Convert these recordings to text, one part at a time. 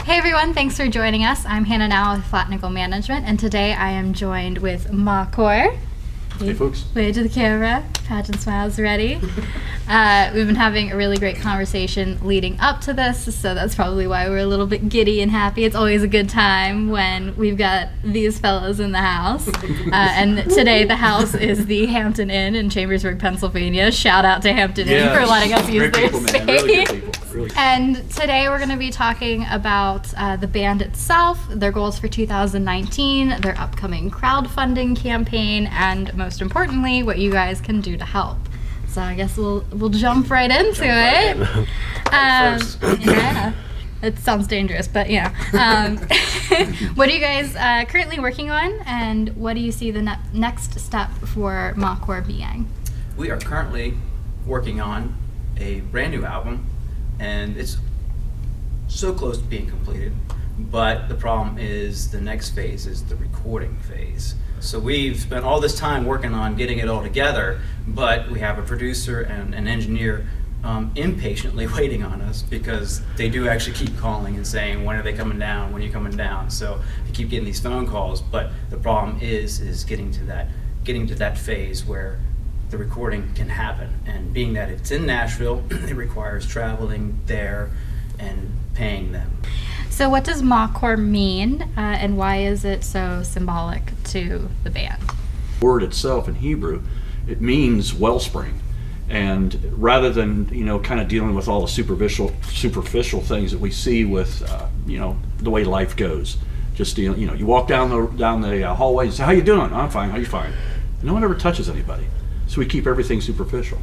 Hey everyone, thanks for joining us. I'm Hannah Nawa with Flat Nickel Management, and today I am joined with Mawcore. Hey folks. Wave to the camera. Pageant smiles ready. We've been having a really great conversation leading up to this, so that's probably why we're a little bit giddy and happy. It's always a good time when we've got these fellows in the house. And today the house is the Hampton Inn in Chambersburg, Pennsylvania. Shout out to Hampton Inn for letting us use their space. Really good people. Really. And today we're going to be talking about the band itself, their goals for 2019, their upcoming crowdfunding campaign, and most importantly, what you guys can do to help. So I guess we'll jump right into it. Yeah, it sounds dangerous, but yeah. What are you guys currently working on, and what do you see the next step for Mawcore being? We are currently working on a brand new album, and it's so close to being completed, but the problem is the next phase is the recording phase. So we've spent all this time working on getting it all together, but we have a producer and an engineer impatiently waiting on us because they do actually keep calling and saying, when are they coming down, when are you coming down? So I keep getting these phone calls, but the problem is getting to that phase where the recording can happen. And being that it's in Nashville, it requires traveling there and paying them. So what does Mawcore mean, and why is it so symbolic to the band? The word itself in Hebrew, it means wellspring. And rather than, kind of dealing with all the superficial things that we see with, the way life goes, just, you walk down the hallway and say, how you doing? I'm fine, how you fine? No one ever touches anybody. So we keep everything superficial.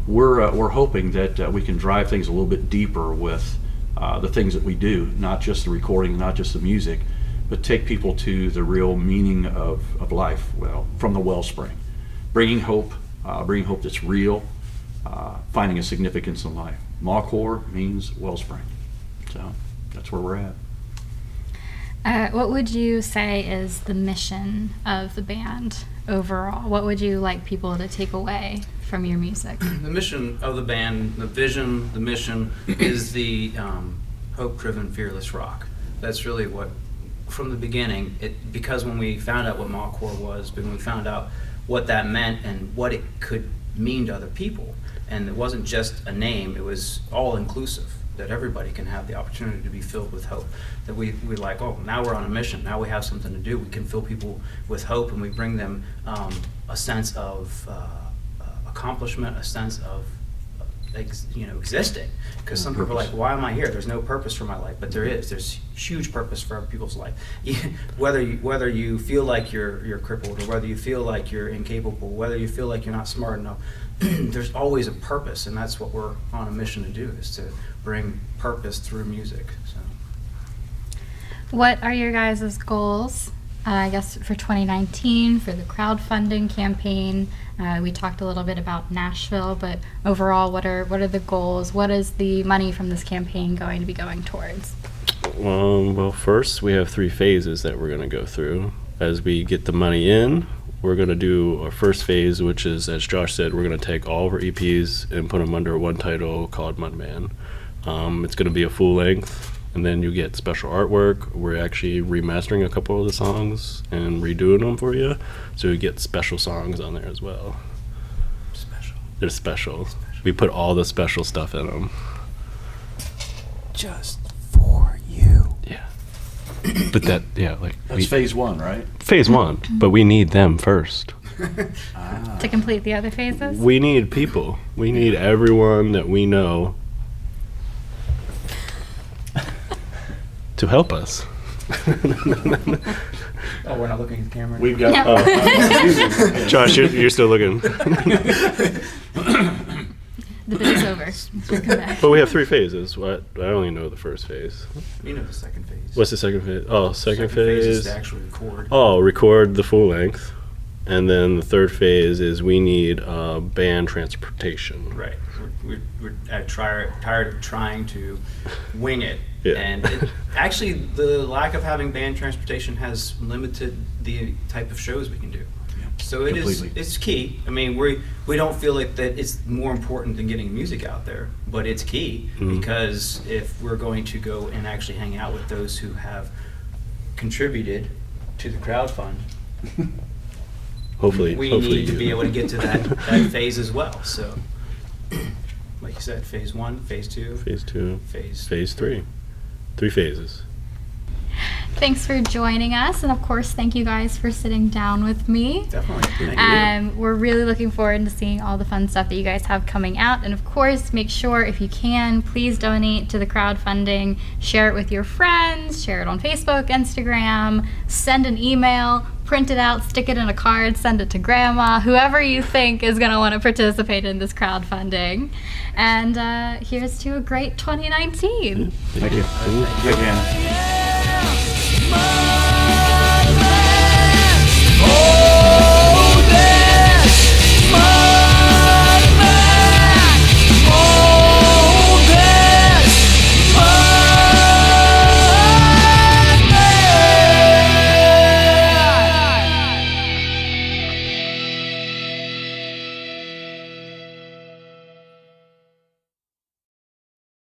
We're hoping that we can drive things a little bit deeper with the things that we do, not just the recording, not just the music, but take people to the real meaning of life, from the wellspring. Bringing hope that's real, finding a significance in life. Mawcore means wellspring. So that's where we're at. What would you say is the mission of the band overall? What would you like people to take away from your music? The mission of the band, the vision, the mission is the hope-driven, fearless rock. That's really what, from the beginning, because when we found out what Mawcore was, when we found out what that meant and what it could mean to other people, and it wasn't just a name, it was all-inclusive, that everybody can have the opportunity to be filled with hope. That we like, now we're on a mission, now we have something to do, we can fill people with hope, and we bring them a sense of accomplishment, a sense of existing. Because some people are like, why am I here? There's no purpose for my life, but there's huge purpose for people's life. Whether you feel like you're crippled, or whether you feel like you're incapable, whether you feel like you're not smart enough, there's always a purpose, and that's what we're on a mission to do, is to bring purpose through music. So. What are your guys' goals, I guess, for 2019, for the crowdfunding campaign? We talked a little bit about Nashville, but overall, what are the goals? What is the money from this campaign going to be going towards? Well, first, we have 3 phases that we're going to go through. As we get the money in, we're going to do our first phase, which is, as Josh said, we're going to take all of our EPs and put them under one title called Mudman. It's going to be a full length, and then you get special artwork. We're actually remastering a couple of the songs and redoing them for you, so you get special songs on there as well. Special. They're special. We put all the special stuff in them. Just for you. Yeah. But That's phase 1, right? Phase 1, but we need them first. To complete the other phases? We need people. We need everyone that we know to help us. Oh, we're not looking at the camera? We've got... No. Josh, you're still looking. The bit is over. Come back. But we have 3 phases. I only know the first phase. You know the second phase. What's the second phase? Oh, second phase is phase. to actually record. Oh, record the full length. And then the third phase is we need band transportation. Right. We're tired of trying to wing it. Yeah. And actually, the lack of having band transportation has limited the type of shows we can do. So it is. Completely. It's key. I mean, we don't feel like that it's more important than getting music out there, but it's key because if we're going to go and actually hang out with those who have contributed to the crowd fund, Hopefully, we hopefully need to you- be able to get to that phase as well. So, like you said, phase 1, phase 2, Phase 2, phase. phase 3. 3 phases. Thanks for joining us, and of course, thank you guys for sitting down with me. Definitely. Thank you. We're really looking forward to seeing all the fun stuff that you guys have coming out. And of course, make sure if you can, please donate to the crowdfunding. Share it with your friends, share it on Facebook, Instagram, send an email, print it out, stick it in a card, send it to grandma, whoever you think is going to want to participate in this crowdfunding. And here's to a great 2019. Thank you. Thank you, Hannah. Money.